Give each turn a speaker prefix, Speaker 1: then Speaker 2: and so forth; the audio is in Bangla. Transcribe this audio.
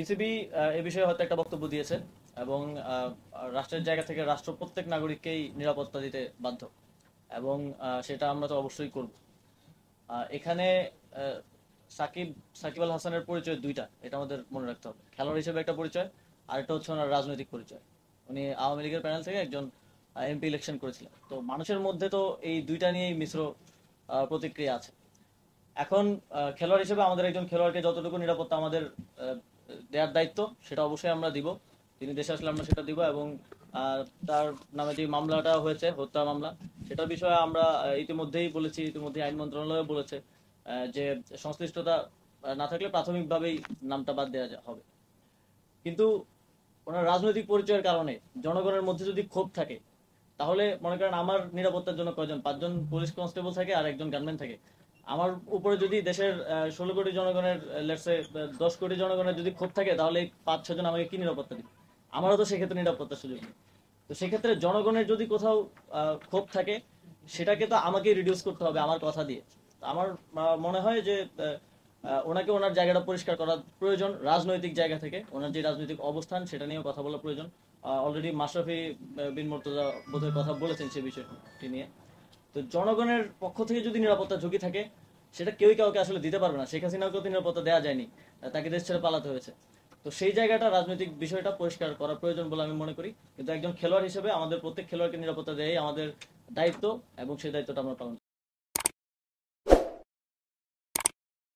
Speaker 1: বিসিবি এ বিষয়ে হয়তো একটা বক্তব্য দিয়েছে এবং রাষ্ট্রের জায়গা থেকে রাষ্ট্র প্রত্যেক নাগরিককেই নিরাপত্তা দিতে বাধ্য এবং সেটা আমরা তো অবশ্যই করব। এখানে আহ, সাকিব সাকিব আল হাসানের পরিচয় দুইটা, এটা আমাদের মনে রাখতে হবে। খেলোয়াড় হিসেবে একটা পরিচয়, আর একটা হচ্ছে ওনার রাজনৈতিক পরিচয়। উনি আওয়ামী লীগের প্যানেল থেকে একজন এমপি ইলেকশন করেছিলেন। তো মানুষের মধ্যে তো এই দুইটা নিয়েই মিশ্র প্রতিক্রিয়া আছে। এখন খেলোয়াড় হিসেবে আমাদের একজন খেলোয়াড়কে যতটুকু নিরাপত্তা আমাদের আহ, দেওয়ার দায়িত্ব, সেটা অবশ্যই আমরা দিব। তিনি দেশে আসলে আমরা সেটা দিব এবং আহ, তার নামে যে মামলাটা হয়েছে, হত্যা মামলা, সেটার বিষয়ে আমরা ইতিমধ্যেই বলেছি, ইতিমধ্যেই আইন মন্ত্রণালয় বলেছে যে সংশ্লিষ্টতা না থাকলে প্রাথমিকভাবেই নামটা বাদ দেওয়া হবে। কিন্তু ওনার রাজনৈতিক পরিচয়ের কারণে জনগণের মধ্যে যদি ক্ষোভ থাকে, তাহলে মনে করেন আমার নিরাপত্তার জন্য কয়জন, 5জন পুলিশ কনস্টেবল থাকে আর একজন গানম্যান থাকে। আমার উপরে যদি দেশের 16 কোটি জনগণের, লেটসে 10 কোটি জনগণের যদি ক্ষোভ থাকে, তাহলে এই 5-6 জন আমাকে কি নিরাপত্তা দিবে? আমারও তো সেক্ষেত্রে নিরাপত্তার সুযোগ নেই। তো সেক্ষেত্রে জনগণের যদি কোথাও ক্ষোভ থাকে, সেটাকে তো আমাকে রিডিউস করতে হবে আমার কথা দিয়ে। তো আমার মনে হয় যে ওনাকে ওনার জায়গাটা পরিষ্কার করা প্রয়োজন। রাজনৈতিক জায়গা থেকে ওনার যে রাজনৈতিক অবস্থান, সেটা নিয়েও কথা বলা প্রয়োজন। অলরেডি মাশরাফি বিন মুর্তজা বোধহয় কথা বলেছেন সে বিষয়টি নিয়ে। তো জনগণের পক্ষ থেকে যদি নিরাপত্তা ঝুঁকি থাকে, সেটা কেউই কাউকে আসলে দিতে পারবে না। শেখ হাসিনাকেও তো নিরাপত্তা দেওয়া যায়নি, তাকে দেশ ছেড়ে পালাতে হয়েছে। তো সেই জায়গাটা, রাজনৈতিক বিষয়টা পরিষ্কার করা প্রয়োজন বলে আমি মনে করি। কিন্তু একজন খেলোয়াড় হিসেবে আমাদের প্রত্যেক খেলোয়াড়কে নিরাপত্তা দেয়াই আমাদের দায়িত্ব, এবং সেই দায়িত্বটা আমরা পালন